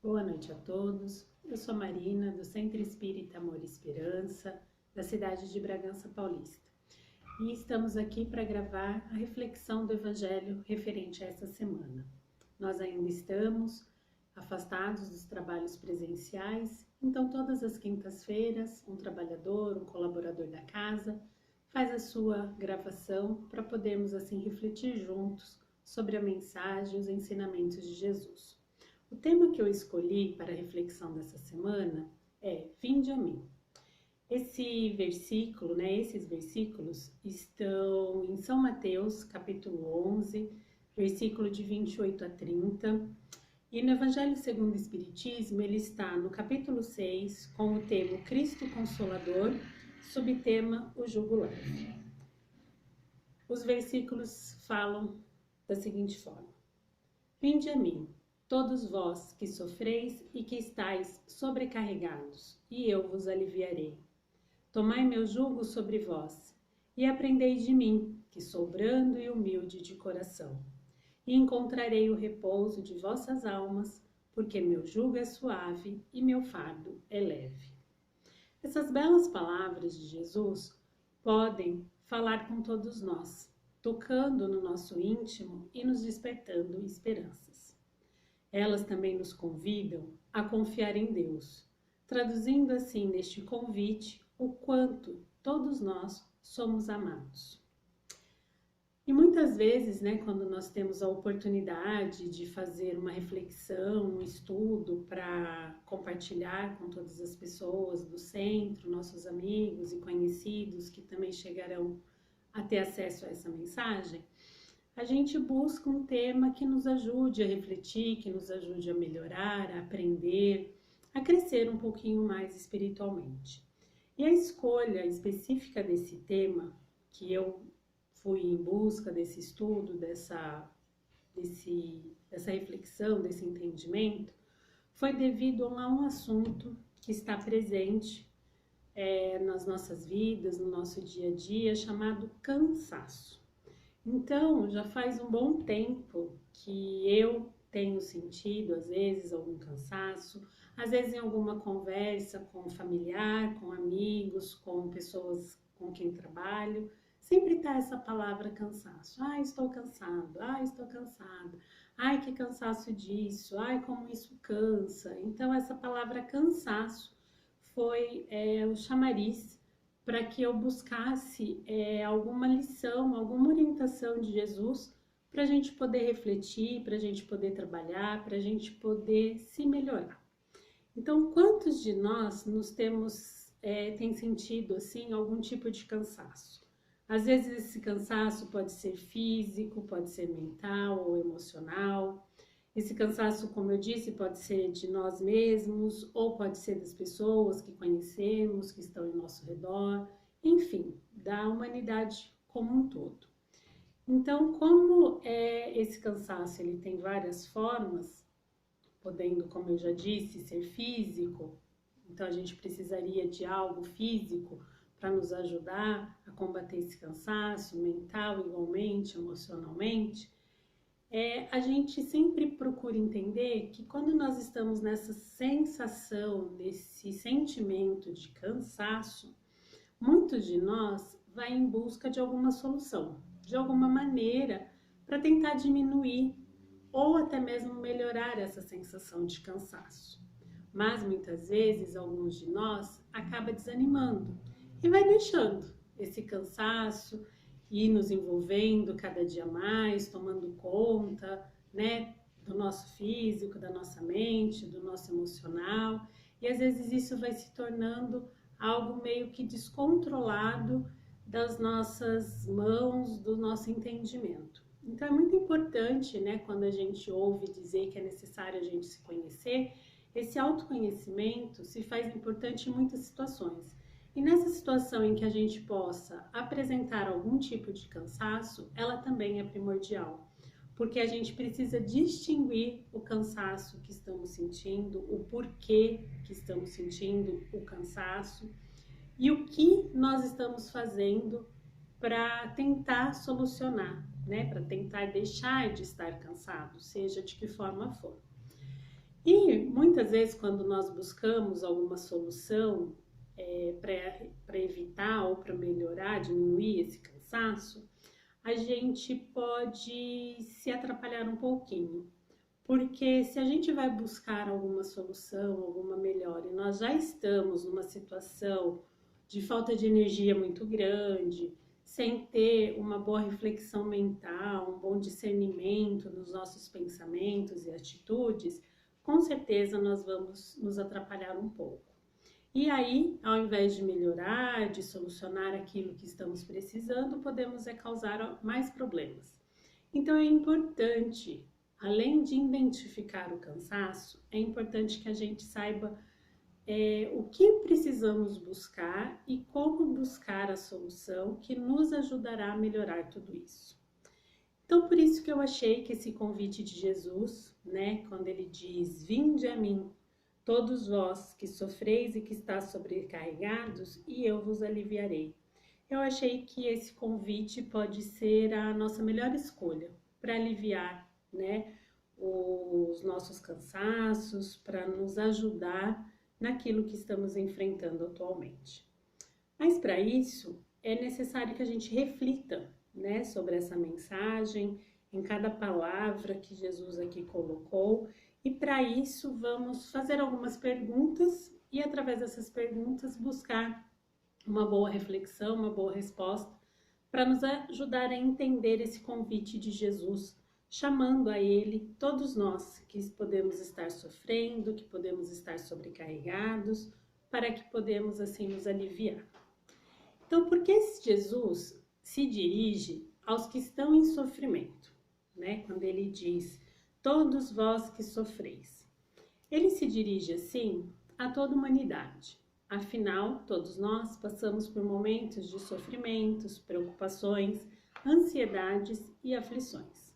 Boa noite a todos. Eu sou Marina, do Centro Espírita Amor e Esperança, da cidade de Bragança Paulista. E estamos aqui para gravar a reflexão do Evangelho referente a essa semana. Nós ainda estamos afastados dos trabalhos presenciais, então todas as quintas-feiras, um trabalhador, um colaborador da casa, faz a sua gravação para podermos assim refletir juntos sobre a mensagem e os ensinamentos de Jesus. O tema que eu escolhi para a reflexão dessa semana é Vinde a mim. Esses versículos estão em São Mateus, capítulo 11, versículo de 28 a 30. E no Evangelho segundo o Espiritismo, ele está no capítulo 6, com o tema Cristo Consolador, subtema o jugo leve. Os versículos falam da seguinte forma: Vinde a mim, todos vós que sofreis e que estáis sobrecarregados, e eu vos aliviarei. Tomai meu jugo sobre vós, e aprendei de mim, que sou brando e humilde de coração, e encontrarei o repouso de vossas almas, porque meu jugo é suave e meu fardo é leve. Essas belas palavras de Jesus podem falar com todos nós, tocando no nosso íntimo e nos despertando esperanças. Elas também nos convidam a confiar em Deus, traduzindo assim neste convite o quanto todos nós somos amados. E muitas vezes, quando nós temos a oportunidade de fazer uma reflexão, um estudo para compartilhar com todas as pessoas do centro, nossos amigos e conhecidos que também chegarão a ter acesso a essa mensagem, a gente busca um tema que nos ajude a refletir, que nos ajude a melhorar, a aprender, a crescer um pouquinho mais espiritualmente. E a escolha específica desse tema, que eu fui em busca desse estudo, dessa reflexão, desse entendimento, foi devido a um assunto que está presente nas nossas vidas, no nosso dia a dia, chamado cansaço. Então, já faz um bom tempo que eu tenho sentido, às vezes, algum cansaço, às vezes em alguma conversa com familiar, com amigos, com pessoas com quem trabalho, sempre está essa palavra cansaço. Estou cansado, estou cansada, que cansaço disso, como isso cansa. Então, essa palavra cansaço foi o chamariz para que eu buscasse alguma lição, alguma orientação de Jesus para a gente poder refletir, para a gente poder trabalhar, para a gente poder se melhorar. Então, quantos de nós tem sentido assim algum tipo de cansaço? Às vezes esse cansaço pode ser físico, pode ser mental ou emocional. Esse cansaço, como eu disse, pode ser de nós mesmos ou pode ser das pessoas que conhecemos, que estão ao nosso redor, enfim, da humanidade como um todo. Então, como esse cansaço ele tem várias formas, podendo, como eu já disse, ser físico, então a gente precisaria de algo físico para nos ajudar a combater esse cansaço, mental igualmente, emocionalmente. A gente sempre procura entender que quando nós estamos nessa sensação, nesse sentimento de cansaço, muitos de nós vai em busca de alguma solução, de alguma maneira, para tentar diminuir ou até mesmo melhorar essa sensação de cansaço. Mas muitas vezes, alguns de nós acaba desanimando e vai deixando esse cansaço e nos envolvendo cada dia mais, tomando conta, do nosso físico, da nossa mente, do nosso emocional. E às vezes isso vai se tornando algo meio que descontrolado das nossas mãos, do nosso entendimento. Então é muito importante, quando a gente ouve dizer que é necessário a gente se conhecer, esse autoconhecimento se faz importante em muitas situações. E nessa situação em que a gente possa apresentar algum tipo de cansaço, ela também é primordial, porque a gente precisa distinguir o cansaço que estamos sentindo, o porquê que estamos sentindo o cansaço e o que nós estamos fazendo para tentar solucionar, para tentar deixar de estar cansado, seja de que forma for. E muitas vezes, quando nós buscamos alguma solução para evitar ou para melhorar, diminuir esse cansaço, a gente pode se atrapalhar um pouquinho. Porque se a gente vai buscar alguma solução, alguma melhora, e nós já estamos numa situação de falta de energia muito grande, sem ter uma boa reflexão mental, um bom discernimento nos nossos pensamentos e atitudes, com certeza nós vamos nos atrapalhar um pouco. E aí, ao invés de melhorar, de solucionar aquilo que estamos precisando, podemos causar mais problemas. Então é importante, além de identificar o cansaço, é importante que a gente saiba o que precisamos buscar e como buscar a solução que nos ajudará a melhorar tudo isso. Então, por isso que eu achei que esse convite de Jesus, né, quando ele diz: "Vinde a mim, todos vós que sofreis e que estáis sobrecarregados, e eu vos aliviarei." Eu achei que esse convite pode ser a nossa melhor escolha para aliviar, né, os nossos cansaços, para nos ajudar naquilo que estamos enfrentando atualmente. Mas para isso é necessário que a gente reflita, né, sobre essa mensagem, em cada palavra que Jesus aqui colocou, e para isso vamos fazer algumas perguntas e através dessas perguntas buscar uma boa reflexão, uma boa resposta, para nos ajudar a entender esse convite de Jesus, chamando a Ele todos nós que podemos estar sofrendo, que podemos estar sobrecarregados, para que podemos assim nos aliviar. Então, por que Jesus se dirige aos que estão em sofrimento, né? Quando ele diz: "Todos vós que sofreis", ele se dirige assim a toda a humanidade. Afinal, todos nós passamos por momentos de sofrimentos, preocupações, ansiedades e aflições.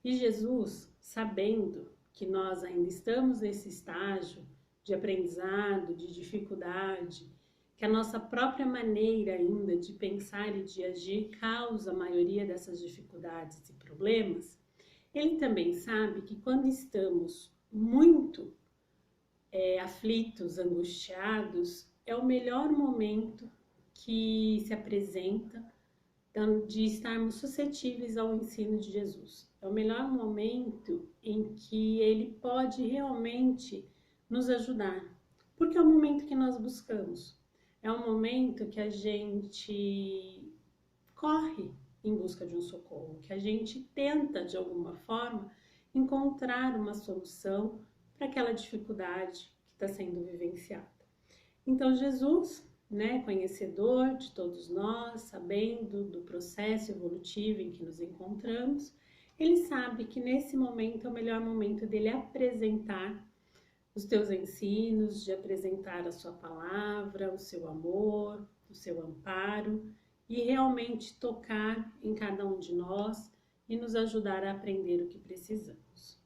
E Jesus, sabendo que nós ainda estamos nesse estágio de aprendizado, de dificuldade, que a nossa própria maneira ainda de pensar e de agir causa a maioria dessas dificuldades e problemas, ele também sabe que quando estamos muito aflitos, angustiados, é o melhor momento que se apresenta de estarmos suscetíveis ao ensino de Jesus. É o melhor momento em que ele pode realmente nos ajudar, porque é o momento que nós buscamos. É um momento que a gente corre em busca de um socorro, que a gente tenta, de alguma forma, encontrar uma solução para aquela dificuldade que está sendo vivenciada. Então, Jesus, né, conhecedor de todos nós, sabendo do processo evolutivo em que nos encontramos, ele sabe que nesse momento é o melhor momento dele apresentar os teus ensinos, de apresentar a sua palavra, o seu amor, o seu amparo e realmente tocar em cada um de nós e nos ajudar a aprender o que precisamos.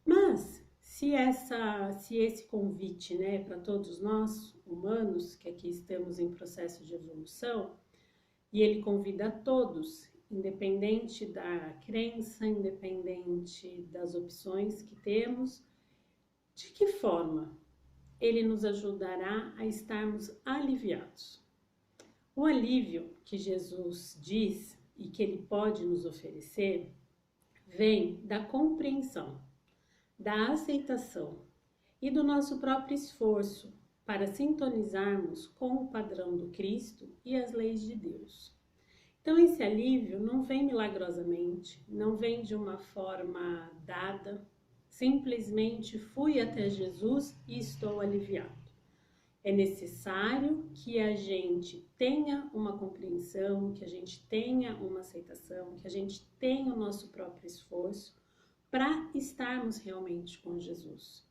Mas se esse convite, né, para todos nós humanos que aqui estamos em processo de evolução, e ele convida a todos, independente da crença, independente das opções que temos, de que forma ele nos ajudará a estarmos aliviados? O alívio que Jesus diz e que ele pode nos oferecer vem da compreensão, da aceitação e do nosso próprio esforço para sintonizarmos com o padrão do Cristo e as leis de Deus. Então esse alívio não vem milagrosamente, não vem de uma forma dada, simplesmente fui até Jesus e estou aliviado. É necessário que a gente tenha uma compreensão, que a gente tenha uma aceitação, que a gente tenha o nosso próprio esforço para estarmos realmente com Jesus.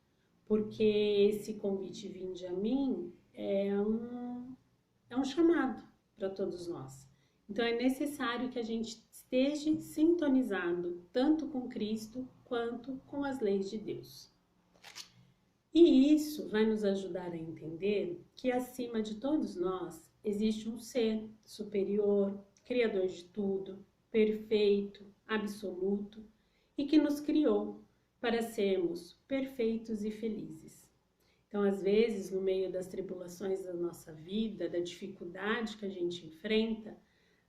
Porque esse convite vinde a mim é um chamado para todos nós. Então é necessário que a gente esteja sintonizado tanto com Cristo quanto com as leis de Deus. E isso vai nos ajudar a entender que acima de todos nós existe um ser superior, criador de tudo, perfeito, absoluto e que nos criou para sermos perfeitos e felizes. Então, às vezes, no meio das tribulações da nossa vida, da dificuldade que a gente enfrenta,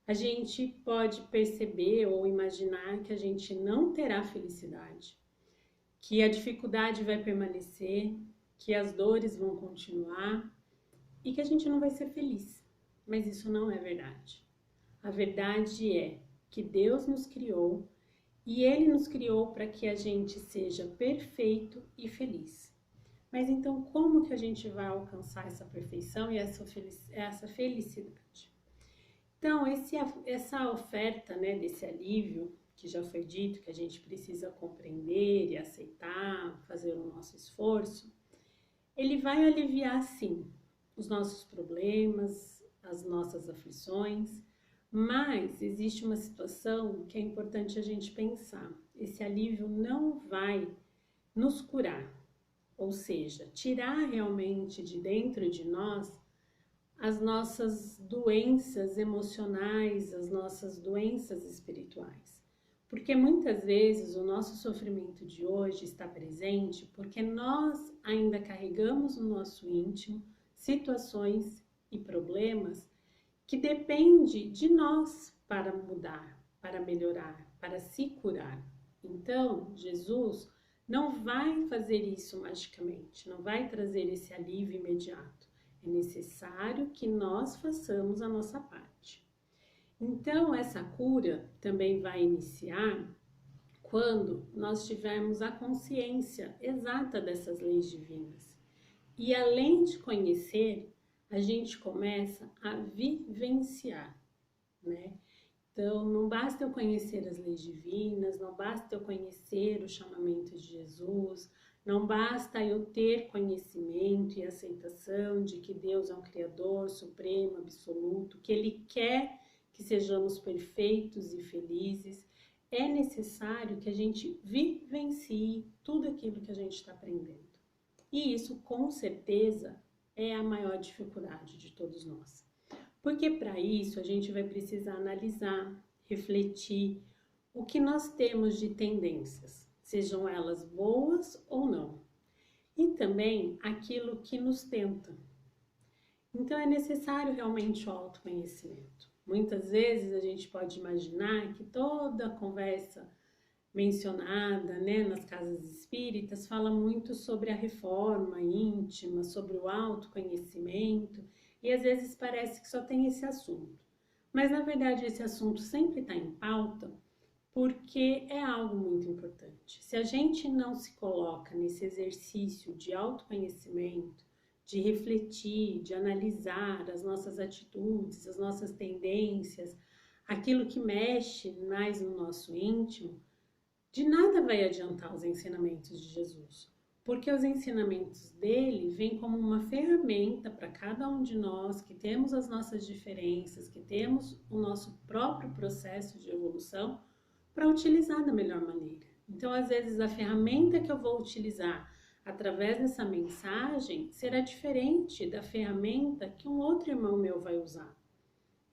a gente pode perceber ou imaginar que a gente não terá felicidade, que a dificuldade vai permanecer, que as dores vão continuar e que a gente não vai ser feliz. Mas isso não é verdade. A verdade é que Deus nos criou e Ele nos criou para que a gente seja perfeito e feliz. Mas então, como que a gente vai alcançar essa perfeição e essa felicidade? Então, essa oferta, né, desse alívio, que já foi dito, que a gente precisa compreender e aceitar, fazer o nosso esforço, ele vai aliviar, sim, os nossos problemas, as nossas aflições, mas existe uma situação que é importante a gente pensar. Esse alívio não vai nos curar, ou seja, tirar realmente de dentro de nós as nossas doenças emocionais, as nossas doenças espirituais. Porque muitas vezes o nosso sofrimento de hoje está presente porque nós ainda carregamos no nosso íntimo situações e problemas que depende de nós para mudar, para melhorar, para se curar. Então, Jesus não vai fazer isso magicamente, não vai trazer esse alívio imediato. É necessário que nós façamos a nossa parte. Então, essa cura também vai iniciar quando nós tivermos a consciência exata dessas leis divinas. E além de conhecer, a gente começa a vivenciar, né? Então, não basta eu conhecer as leis divinas, não basta eu conhecer o chamamento de Jesus, não basta eu ter conhecimento e aceitação de que Deus é um Criador supremo, absoluto, que Ele quer que sejamos perfeitos e felizes. É necessário que a gente vivencie tudo aquilo que a gente está aprendendo. E isso, com certeza, é a maior dificuldade de todos nós. Porque para isso a gente vai precisar analisar, refletir o que nós temos de tendências, sejam elas boas ou não. E também aquilo que nos tenta. Então é necessário realmente o autoconhecimento. Muitas vezes a gente pode imaginar que toda a conversa mencionada, né, nas casas espíritas fala muito sobre a reforma íntima, sobre o autoconhecimento, e às vezes parece que só tem esse assunto. Mas na verdade esse assunto sempre está em pauta porque é algo muito importante. Se a gente não se coloca nesse exercício de autoconhecimento, de refletir, de analisar as nossas atitudes, as nossas tendências, aquilo que mexe mais no nosso íntimo, de nada vai adiantar os ensinamentos de Jesus, porque os ensinamentos dele vêm como uma ferramenta para cada um de nós que temos as nossas diferenças, que temos o nosso próprio processo de evolução para utilizar da melhor maneira. Então, às vezes, a ferramenta que eu vou utilizar através dessa mensagem será diferente da ferramenta que um outro irmão meu vai usar.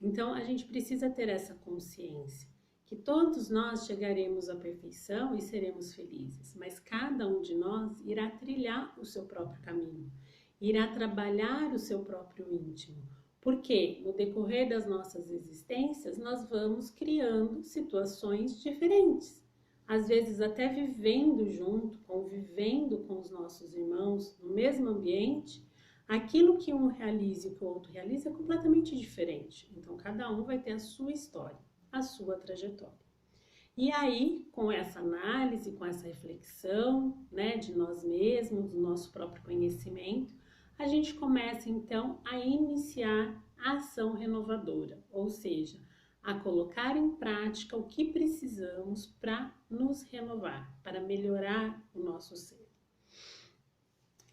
Então, a gente precisa ter essa consciência que todos nós chegaremos à perfeição e seremos felizes, mas cada um de nós irá trilhar o seu próprio caminho, irá trabalhar o seu próprio íntimo, porque no decorrer das nossas existências nós vamos criando situações diferentes, às vezes até vivendo junto, convivendo com os nossos irmãos no mesmo ambiente. Aquilo que um realiza e que o outro realiza é completamente diferente, então cada um vai ter a sua história, a sua trajetória. E aí, com essa análise, com essa reflexão, né, de nós mesmos, do nosso próprio conhecimento, a gente começa então a iniciar a ação renovadora, ou seja, a colocar em prática o que precisamos para nos renovar, para melhorar o nosso ser.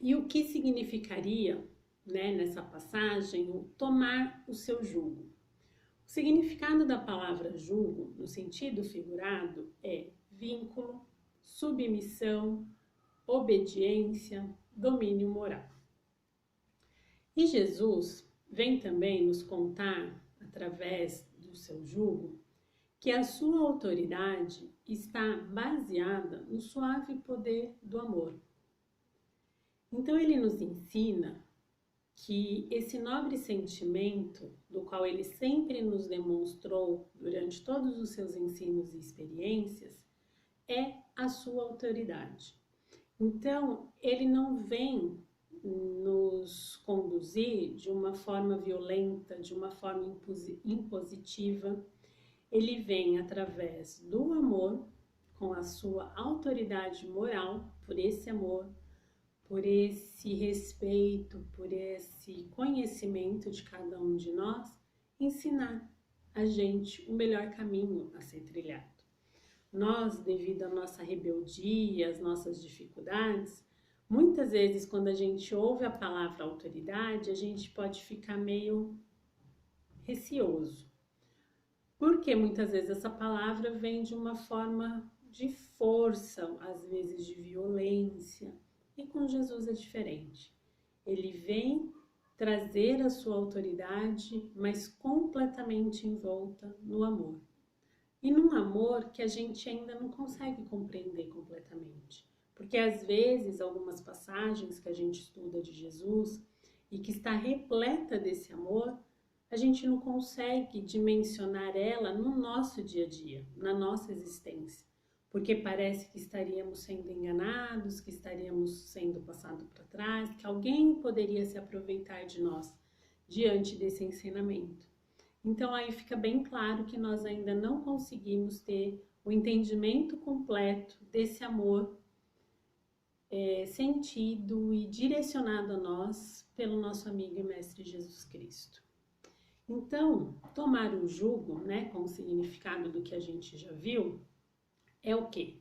E o que significaria, né, nessa passagem, o tomar o seu jugo? O significado da palavra jugo, no sentido figurado, é vínculo, submissão, obediência, domínio moral. E Jesus vem também nos contar, através do seu jugo, que a sua autoridade está baseada no suave poder do amor. Então ele nos ensina que esse nobre sentimento, do qual ele sempre nos demonstrou durante todos os seus ensinos e experiências, é a sua autoridade. Então, ele não vem nos conduzir de uma forma violenta, de uma forma impositiva. Ele vem através do amor, com a sua autoridade moral, por esse amor, por esse respeito, por esse conhecimento de cada um de nós, ensinar a gente o melhor caminho a ser trilhado. Nós, devido à nossa rebeldia, às nossas dificuldades, muitas vezes quando a gente ouve a palavra autoridade, a gente pode ficar meio receoso. Porque muitas vezes essa palavra vem de uma forma de força, às vezes de violência. E com Jesus é diferente. Ele vem trazer a sua autoridade, mas completamente envolta no amor. E num amor que a gente ainda não consegue compreender completamente. Porque às vezes algumas passagens que a gente estuda de Jesus e que está repleta desse amor, a gente não consegue dimensionar ela no nosso dia a dia, na nossa existência. Porque parece que estaríamos sendo enganados, que estaríamos sendo passados para trás, que alguém poderia se aproveitar de nós diante desse ensinamento. Então aí fica bem claro que nós ainda não conseguimos ter o entendimento completo desse amor sentido e direcionado a nós pelo nosso amigo e mestre Jesus Cristo. Então, tomar o jugo, com o significado do que a gente já viu, é o quê?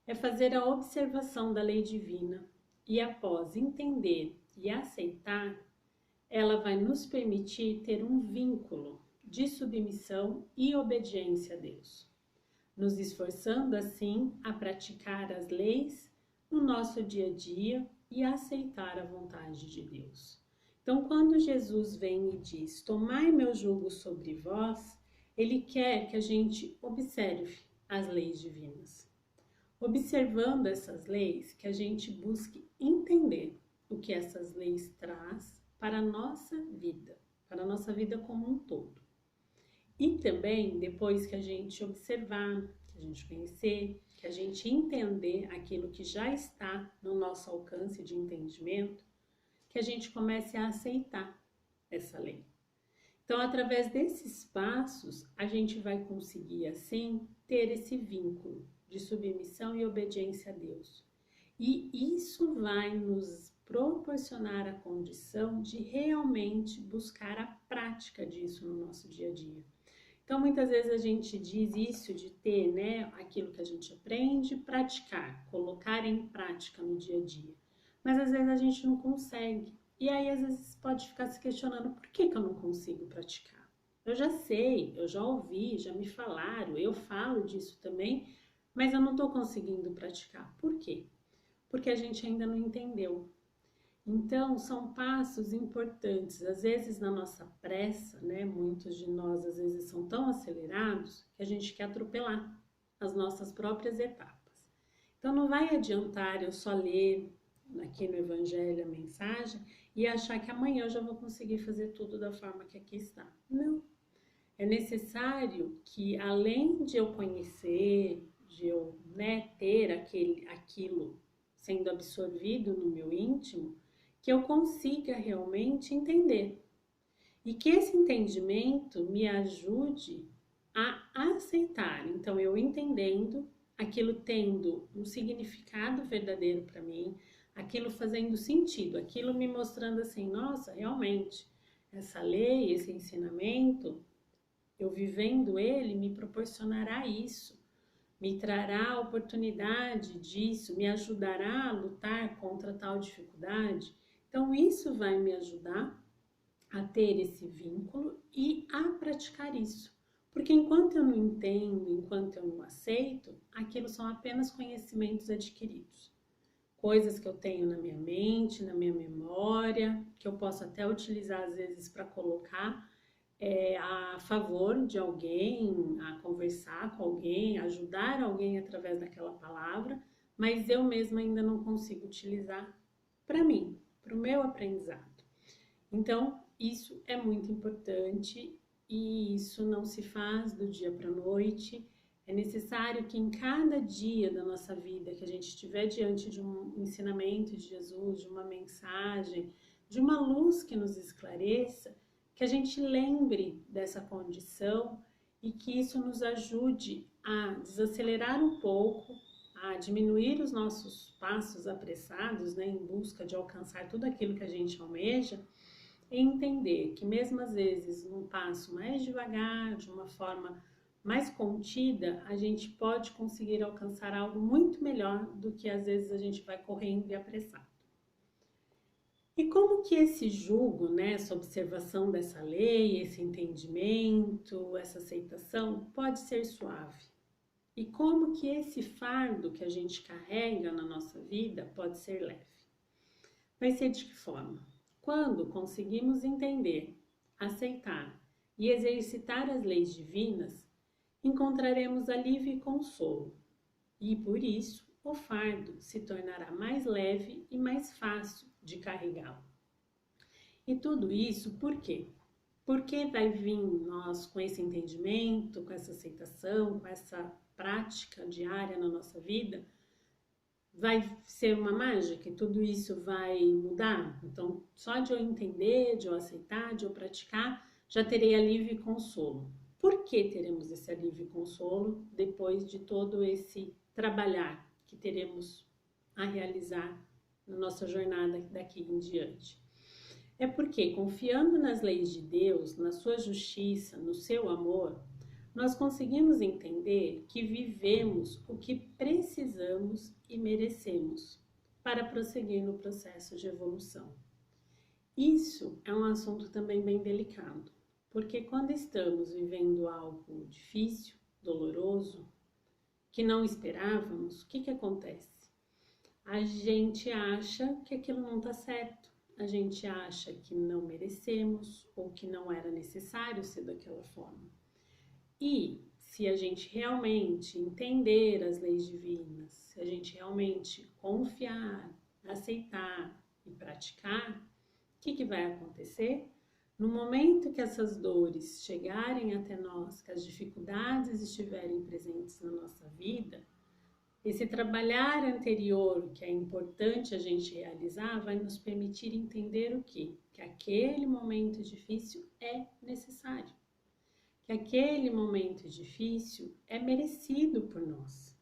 É fazer a observação da lei divina e após entender e aceitar, ela vai nos permitir ter um vínculo de submissão e obediência a Deus, nos esforçando assim a praticar as leis no nosso dia a dia e a aceitar a vontade de Deus. Então, quando Jesus vem e diz, tomai meu jugo sobre vós, ele quer que a gente observe as leis divinas. Observando essas leis, que a gente busque entender o que essas leis traz para a nossa vida como um todo. E também, depois que a gente observar, que a gente conhecer, que a gente entender aquilo que já está no nosso alcance de entendimento, que a gente comece a aceitar essa lei. Então, através desses passos, a gente vai conseguir, assim, ter esse vínculo de submissão e obediência a Deus. E isso vai nos proporcionar a condição de realmente buscar a prática disso no nosso dia a dia. Então, muitas vezes a gente diz isso de ter, aquilo que a gente aprende, praticar, colocar em prática no dia a dia. Mas às vezes a gente não consegue. E aí, às vezes, pode ficar se questionando, por que eu não consigo praticar? Eu já sei, eu já ouvi, já me falaram, eu falo disso também, mas eu não estou conseguindo praticar. Por quê? Porque a gente ainda não entendeu. Então, são passos importantes. Às vezes, na nossa pressa, muitos de nós, às vezes, são tão acelerados que a gente quer atropelar as nossas próprias etapas. Então, não vai adiantar eu só ler aqui no Evangelho a mensagem e achar que amanhã eu já vou conseguir fazer tudo da forma que aqui está. Não. É necessário que, além de eu conhecer, de eu ter aquilo sendo absorvido no meu íntimo, que eu consiga realmente entender. E que esse entendimento me ajude a aceitar. Então, eu entendendo, aquilo tendo um significado verdadeiro para mim, aquilo fazendo sentido, aquilo me mostrando assim, nossa, realmente, essa lei, esse ensinamento, eu vivendo ele, me proporcionará isso, me trará a oportunidade disso, me ajudará a lutar contra tal dificuldade. Então, isso vai me ajudar a ter esse vínculo e a praticar isso. Porque enquanto eu não entendo, enquanto eu não aceito, aquilo são apenas conhecimentos adquiridos. Coisas que eu tenho na minha mente, na minha memória, que eu posso até utilizar às vezes para colocar a favor de alguém, a conversar com alguém, ajudar alguém através daquela palavra, mas eu mesma ainda não consigo utilizar para mim, para o meu aprendizado. Então, isso é muito importante e isso não se faz do dia para a noite. É necessário que em cada dia da nossa vida que a gente estiver diante de um ensinamento de Jesus, de uma mensagem, de uma luz que nos esclareça, que a gente lembre dessa condição e que isso nos ajude a desacelerar um pouco, a diminuir os nossos passos apressados, né, em busca de alcançar tudo aquilo que a gente almeja, e entender que mesmo às vezes num passo mais devagar, de uma forma mais contida, a gente pode conseguir alcançar algo muito melhor do que às vezes a gente vai correndo e apressado. E como que esse julgo, né, essa observação dessa lei, esse entendimento, essa aceitação pode ser suave? E como que esse fardo que a gente carrega na nossa vida pode ser leve? Vai ser de que forma? Quando conseguimos entender, aceitar e exercitar as leis divinas, encontraremos alívio e consolo. E por isso, o fardo se tornará mais leve e mais fácil de carregá-lo. E tudo isso por quê? Porque vai vir nós com esse entendimento, com essa aceitação, com essa prática diária na nossa vida, vai ser uma mágica e tudo isso vai mudar? Então, só de eu entender, de eu aceitar, de eu praticar, já terei alívio e consolo. Por que teremos esse alívio e consolo depois de todo esse trabalhar que teremos a realizar na nossa jornada daqui em diante? É porque, confiando nas leis de Deus, na sua justiça, no seu amor, nós conseguimos entender que vivemos o que precisamos e merecemos para prosseguir no processo de evolução. Isso é um assunto também bem delicado, porque quando estamos vivendo algo difícil, doloroso, que não esperávamos, o que acontece? A gente acha que aquilo não está certo, a gente acha que não merecemos ou que não era necessário ser daquela forma. E se a gente realmente entender as leis divinas, se a gente realmente confiar, aceitar e praticar, o que vai acontecer? No momento que essas dores chegarem até nós, que as dificuldades estiverem presentes na nossa vida, esse trabalhar anterior que é importante a gente realizar vai nos permitir entender o quê? Que aquele momento difícil é necessário. Que aquele momento difícil é merecido por nós.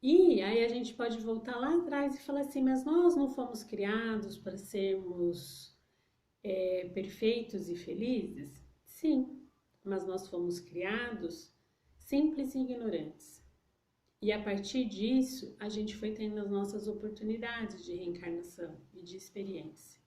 E aí a gente pode voltar lá atrás e falar assim, mas nós não fomos criados para sermos perfeitos e felizes? Sim, mas nós fomos criados simples e ignorantes. E a partir disso, a gente foi tendo as nossas oportunidades de reencarnação e de experiência.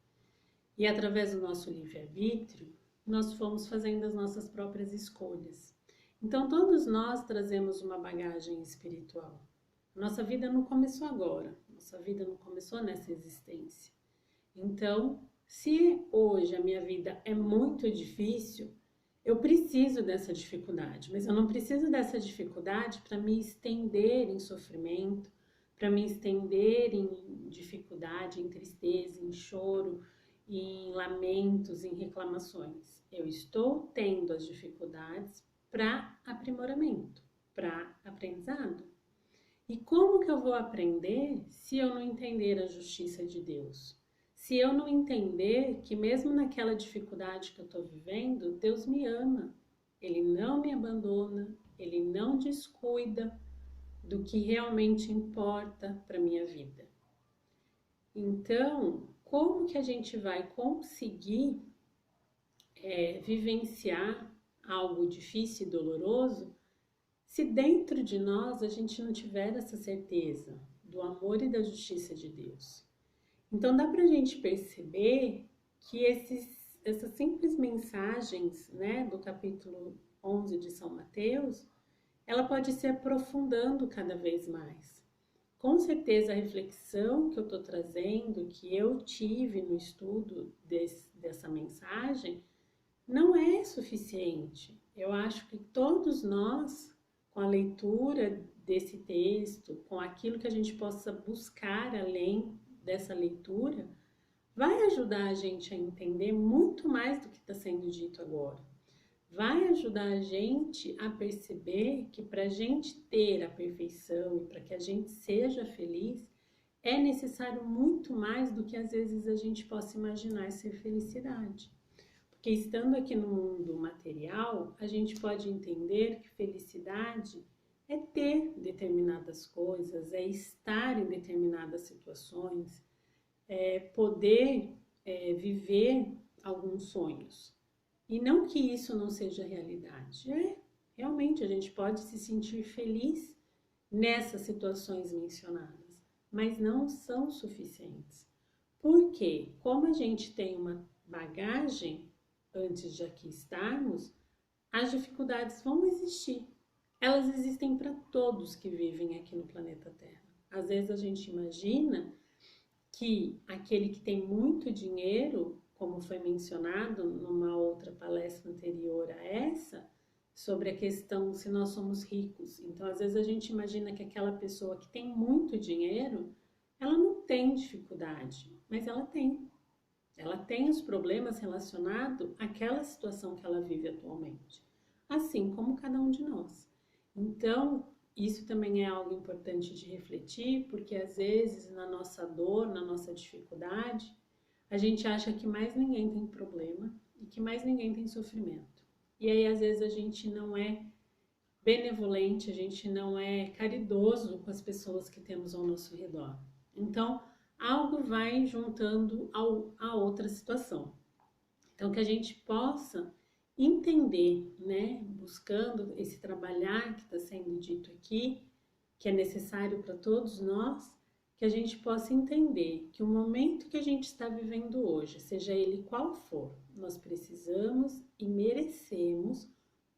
E através do nosso livre-arbítrio, nós fomos fazendo as nossas próprias escolhas. Então, todos nós trazemos uma bagagem espiritual. Nossa vida não começou agora, nossa vida não começou nessa existência. Então, se hoje a minha vida é muito difícil, eu preciso dessa dificuldade, mas eu não preciso dessa dificuldade para me estender em sofrimento, para me estender em dificuldade, em tristeza, em choro, em lamentos, em reclamações. Eu estou tendo as dificuldades para aprimoramento, para aprendizado. E como que eu vou aprender se eu não entender a justiça de Deus? Se eu não entender que mesmo naquela dificuldade que eu estou vivendo, Deus me ama. Ele não me abandona, Ele não descuida do que realmente importa para a minha vida. Então, como que a gente vai conseguir vivenciar algo difícil e doloroso se dentro de nós a gente não tiver essa certeza do amor e da justiça de Deus? Então dá para a gente perceber que essas simples mensagens, né, do capítulo 11 de São Mateus, ela pode se aprofundando cada vez mais. Com certeza a reflexão que eu estou trazendo, que eu tive no estudo dessa mensagem, não é suficiente. Eu acho que todos nós, com a leitura desse texto, com aquilo que a gente possa buscar além dessa leitura, vai ajudar a gente a entender muito mais do que está sendo dito agora. Vai ajudar a gente a perceber que para a gente ter a perfeição e para que a gente seja feliz, é necessário muito mais do que às vezes a gente possa imaginar ser felicidade. Porque estando aqui no mundo material, a gente pode entender que felicidade é ter determinadas coisas, é estar em determinadas situações, é poder viver alguns sonhos. E não que isso não seja realidade. Realmente a gente pode se sentir feliz nessas situações mencionadas, mas não são suficientes. Porque, como a gente tem uma bagagem antes de aqui estarmos, as dificuldades vão existir. Elas existem para todos que vivem aqui no planeta Terra. Às vezes a gente imagina que aquele que tem muito dinheiro, como foi mencionado numa outra palestra anterior a essa, sobre a questão se nós somos ricos. Então, às vezes a gente imagina que aquela pessoa que tem muito dinheiro, ela não tem dificuldade, mas ela tem. Ela tem os problemas relacionados àquela situação que ela vive atualmente, assim como cada um de nós. Então, isso também é algo importante de refletir, porque às vezes na nossa dor, na nossa dificuldade, a gente acha que mais ninguém tem problema e que mais ninguém tem sofrimento. E aí às vezes a gente não é benevolente, a gente não é caridoso com as pessoas que temos ao nosso redor. Então, algo vai juntando a outra situação. Então, que a gente possa entender, né, buscando esse trabalhar que está sendo dito aqui, que é necessário para todos nós, que a gente possa entender que o momento que a gente está vivendo hoje, seja ele qual for, nós precisamos e merecemos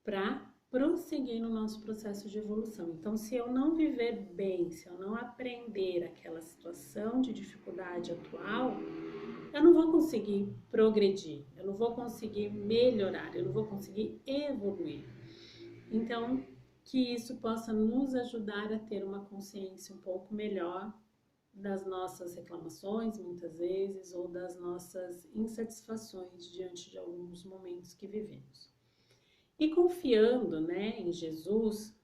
para prosseguir no nosso processo de evolução. Então, se eu não viver bem, se eu não aprender aquela situação de dificuldade atual, eu não vou conseguir progredir, eu não vou conseguir melhorar, eu não vou conseguir evoluir. Então, que isso possa nos ajudar a ter uma consciência um pouco melhor das nossas reclamações, muitas vezes, ou das nossas insatisfações diante de alguns momentos que vivemos. E confiando, né, em Jesus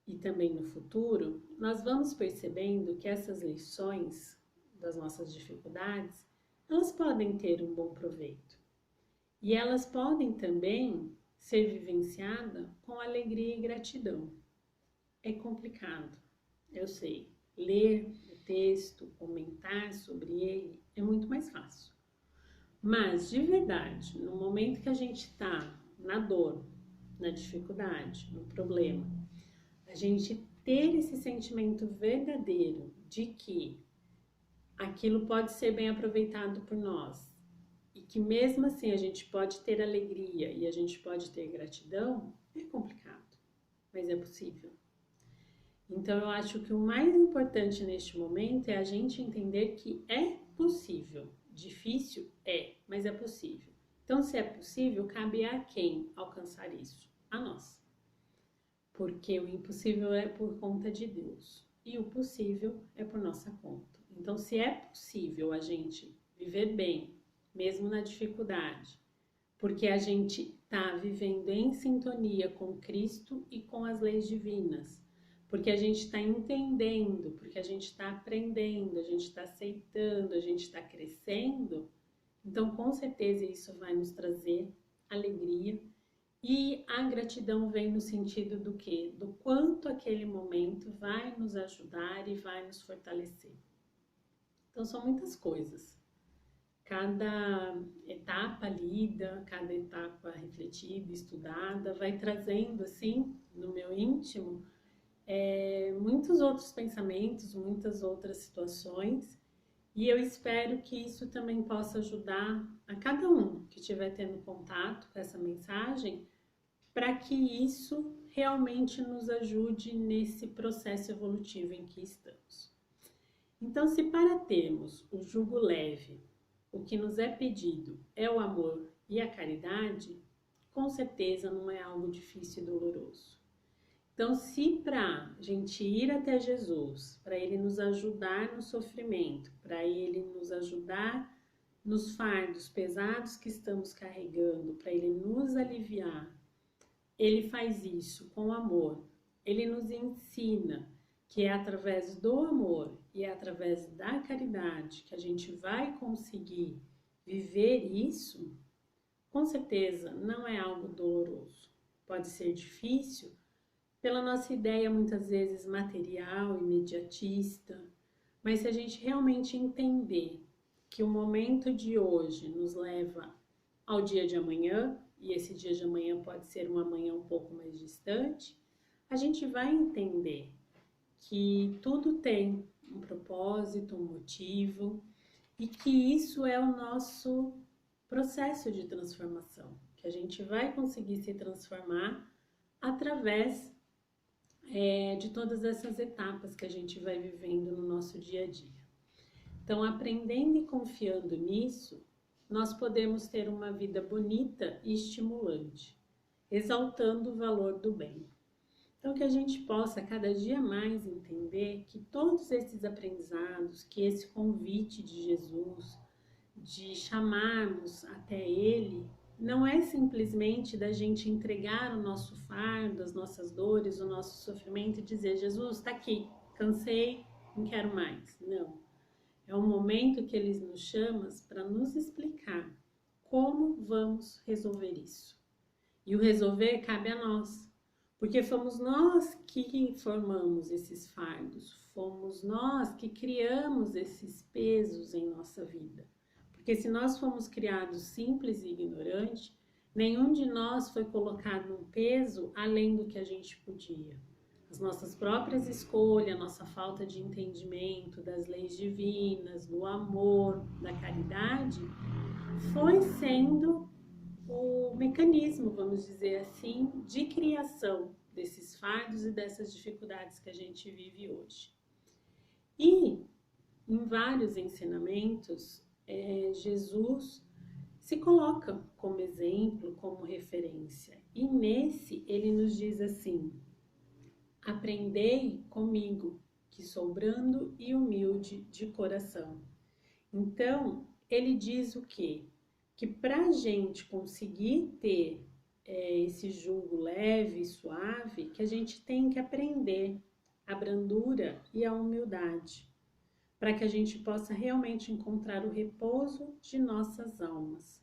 e também no futuro, nós vamos percebendo que essas lições das nossas dificuldades, elas podem ter um bom proveito. E elas podem também ser vivenciadas com alegria e gratidão. É complicado, eu sei. Ler o texto, comentar sobre ele é muito mais fácil. Mas, de verdade, no momento que a gente está na dor, na dificuldade, no problema, a gente ter esse sentimento verdadeiro de que aquilo pode ser bem aproveitado por nós e que mesmo assim a gente pode ter alegria e a gente pode ter gratidão, é complicado, mas é possível. Então eu acho que o mais importante neste momento é a gente entender que é possível. Difícil é, mas é possível. Então, se é possível, cabe a quem alcançar isso? A nós. Porque o impossível é por conta de Deus e o possível é por nossa conta. Então, se é possível a gente viver bem, mesmo na dificuldade, porque a gente está vivendo em sintonia com Cristo e com as leis divinas, porque a gente está entendendo, porque a gente está aprendendo, a gente está aceitando, a gente está crescendo, então com certeza isso vai nos trazer alegria. E a gratidão vem no sentido do quê? Do quanto aquele momento vai nos ajudar e vai nos fortalecer. Então são muitas coisas. Cada etapa lida, cada etapa refletida, estudada, vai trazendo assim, no meu íntimo, muitos outros pensamentos, muitas outras situações, e eu espero que isso também possa ajudar a cada um que estiver tendo contato com essa mensagem, para que isso realmente nos ajude nesse processo evolutivo em que estamos. Então, se para termos o jugo leve, o que nos é pedido é o amor e a caridade, com certeza não é algo difícil e doloroso. Então, se para a gente ir até Jesus, para Ele nos ajudar no sofrimento, para Ele nos ajudar nos fardos pesados que estamos carregando, para Ele nos aliviar, Ele faz isso com amor. Ele nos ensina que é através do amor e é através da caridade que a gente vai conseguir viver isso. Com certeza não é algo doloroso. Pode ser difícil pela nossa ideia muitas vezes material, imediatista, mas se a gente realmente entender que o momento de hoje nos leva ao dia de amanhã, e esse dia de amanhã pode ser um amanhã um pouco mais distante, a gente vai entender que tudo tem um propósito, um motivo, e que isso é o nosso processo de transformação, que a gente vai conseguir se transformar através de todas essas etapas que a gente vai vivendo no nosso dia a dia. Então, aprendendo e confiando nisso, nós podemos ter uma vida bonita e estimulante, exaltando o valor do bem. Então, que a gente possa cada dia mais entender que todos esses aprendizados, que esse convite de Jesus, de chamarmos até Ele, não é simplesmente da gente entregar o nosso fardo, as nossas dores, o nosso sofrimento e dizer: Jesus, está aqui, cansei, não quero mais. Não. É um momento que Ele nos chama para nos explicar como vamos resolver isso. E o resolver cabe a nós, porque fomos nós que formamos esses fardos, fomos nós que criamos esses pesos em nossa vida. Porque se nós fomos criados simples e ignorantes, nenhum de nós foi colocado num peso além do que a gente podia. As nossas próprias escolhas, a nossa falta de entendimento das leis divinas, do amor, da caridade, foi sendo o mecanismo, vamos dizer assim, de criação desses fardos e dessas dificuldades que a gente vive hoje. E em vários ensinamentos, Jesus se coloca como exemplo, como referência. E nesse ele nos diz assim: aprendei comigo, que sou brando e humilde de coração. Então, ele diz o quê? Que para a gente conseguir ter esse jugo leve e suave, que a gente tem que aprender a brandura e a humildade, para que a gente possa realmente encontrar o repouso de nossas almas.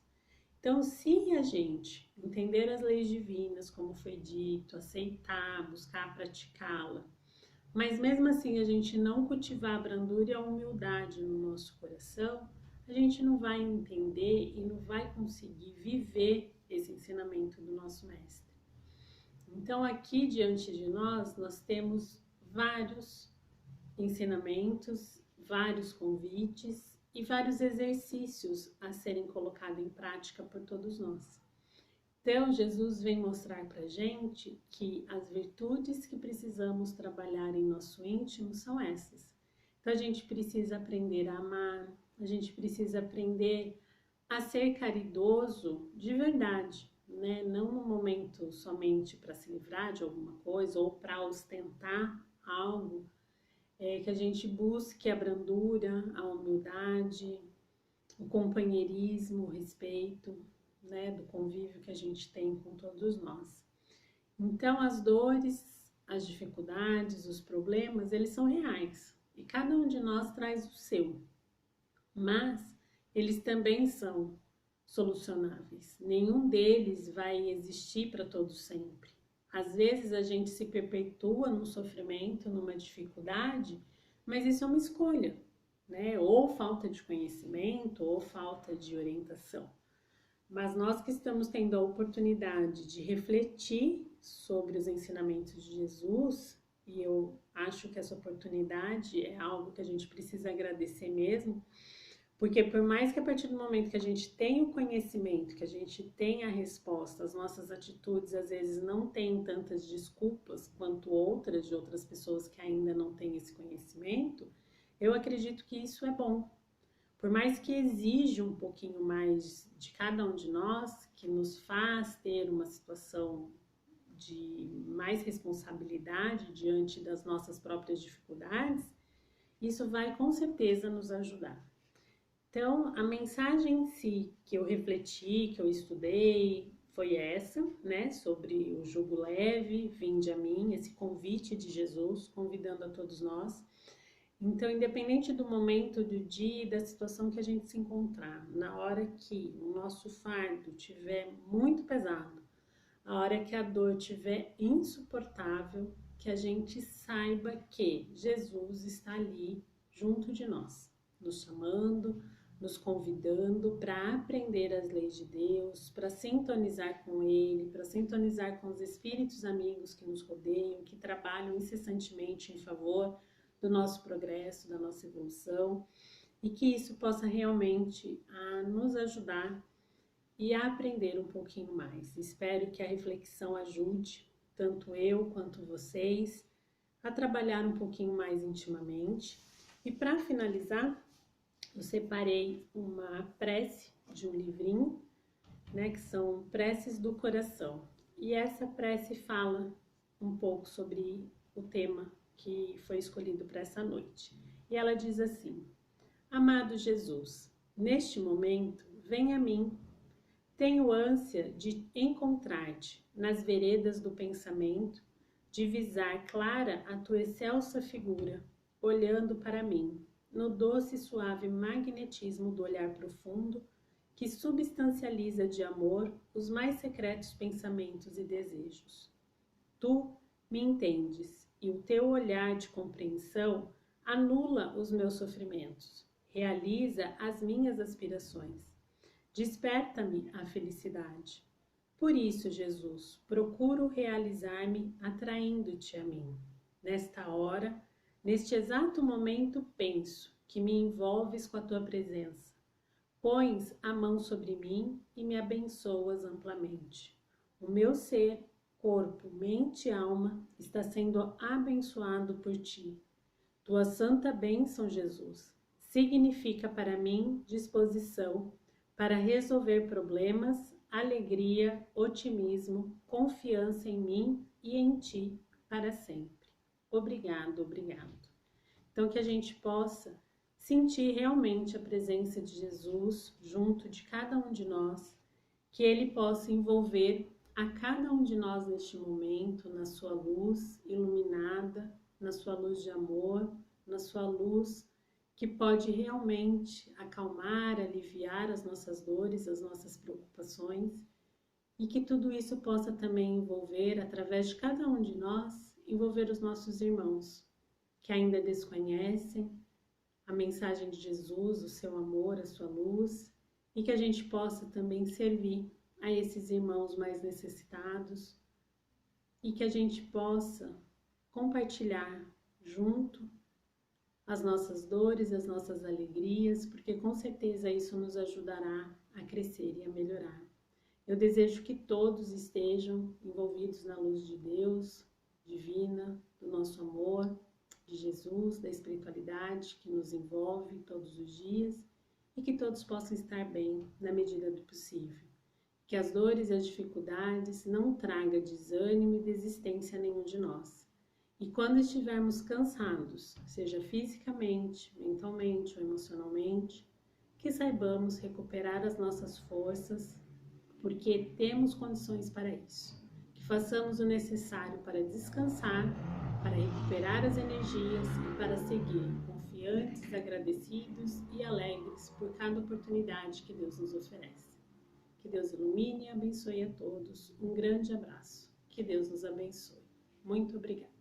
Então, se a gente entender as leis divinas, como foi dito, aceitar, buscar praticá-la, mas mesmo assim a gente não cultivar a brandura e a humildade no nosso coração, a gente não vai entender e não vai conseguir viver esse ensinamento do nosso mestre. Então, aqui diante de nós temos vários ensinamentos, vários convites e vários exercícios a serem colocados em prática por todos nós. Então, Jesus vem mostrar para a gente que as virtudes que precisamos trabalhar em nosso íntimo são essas. Então, a gente precisa aprender a amar, a gente precisa aprender a ser caridoso de verdade, né? Não no momento somente para se livrar de alguma coisa ou para ostentar algo, que a gente busque a brandura, a humildade, o companheirismo, o respeito, né, do convívio que a gente tem com todos nós. Então, as dores, as dificuldades, os problemas, eles são reais e cada um de nós traz o seu, mas eles também são solucionáveis. Nenhum deles vai existir para todos sempre. Às vezes a gente se perpetua num sofrimento, numa dificuldade, mas isso é uma escolha, né? Ou falta de conhecimento, ou falta de orientação. Mas nós que estamos tendo a oportunidade de refletir sobre os ensinamentos de Jesus, e eu acho que essa oportunidade é algo que a gente precisa agradecer mesmo, porque por mais que a partir do momento que a gente tenha o conhecimento, que a gente tenha a resposta, as nossas atitudes às vezes não têm tantas desculpas quanto outras de outras pessoas que ainda não têm esse conhecimento, eu acredito que isso é bom. por mais que exija um pouquinho mais de cada um de nós, que nos faz ter uma situação de mais responsabilidade diante das nossas próprias dificuldades, isso vai com certeza nos ajudar. Então, a mensagem em si que eu refleti, que eu estudei, foi essa, né? Sobre o jugo leve, vinde a mim, esse convite de Jesus, convidando a todos nós. Então, independente do momento do dia e da situação que a gente se encontrar, na hora que o nosso fardo estiver muito pesado, a hora que a dor estiver insuportável, que a gente saiba que Jesus está ali junto de nós, nos chamando, nos convidando para aprender as leis de Deus, para sintonizar com Ele, para sintonizar com os espíritos amigos que nos rodeiam, que trabalham incessantemente em favor do nosso progresso, da nossa evolução, e que isso possa realmente nos ajudar e a aprender um pouquinho mais. Espero que a reflexão ajude tanto eu quanto vocês a trabalhar um pouquinho mais intimamente. E para finalizar, eu separei uma prece de um livrinho, né, que são preces do coração. E essa prece fala um pouco sobre o tema que foi escolhido para essa noite. E ela diz assim: Amado Jesus, neste momento, vem a mim. Tenho ânsia de encontrar-te nas veredas do pensamento, divisar clara a tua excelsa figura, olhando para mim, no doce e suave magnetismo do olhar profundo, que substancializa de amor os mais secretos pensamentos e desejos. Tu me entendes, e o teu olhar de compreensão anula os meus sofrimentos, realiza as minhas aspirações. Desperta-me a felicidade. Por isso, Jesus, procuro realizar-me atraindo-te a mim. Nesta hora, neste exato momento, penso que me envolves com a tua presença. Pões a mão sobre mim e me abençoas amplamente. O meu ser, corpo, mente e alma está sendo abençoado por ti. Tua santa bênção, Jesus, significa para mim disposição para resolver problemas, alegria, otimismo, confiança em mim e em ti para sempre. Obrigado, obrigado. Então, que a gente possa sentir realmente a presença de Jesus junto de cada um de nós, que Ele possa envolver a cada um de nós neste momento, na sua luz iluminada, na sua luz de amor, na sua luz que pode realmente acalmar, aliviar as nossas dores, as nossas preocupações, e que tudo isso possa também envolver, através de cada um de nós, envolver os nossos irmãos, que ainda desconhecem a mensagem de Jesus, o seu amor, a sua luz, e que a gente possa também servir a esses irmãos mais necessitados, e que a gente possa compartilhar junto as nossas dores, as nossas alegrias, porque com certeza isso nos ajudará a crescer e a melhorar. Eu desejo que todos estejam envolvidos na luz de Deus, divina, do nosso amor, de Jesus, da espiritualidade que nos envolve todos os dias, e que todos possam estar bem na medida do possível. Que as dores e as dificuldades não tragam desânimo e desistência a nenhum de nós. E quando estivermos cansados, seja fisicamente, mentalmente ou emocionalmente, que saibamos recuperar as nossas forças, porque temos condições para isso. Que façamos o necessário para descansar, para recuperar as energias e para seguir confiantes, agradecidos e alegres por cada oportunidade que Deus nos oferece. Que Deus ilumine e abençoe a todos. Um grande abraço. Que Deus nos abençoe. Muito obrigada.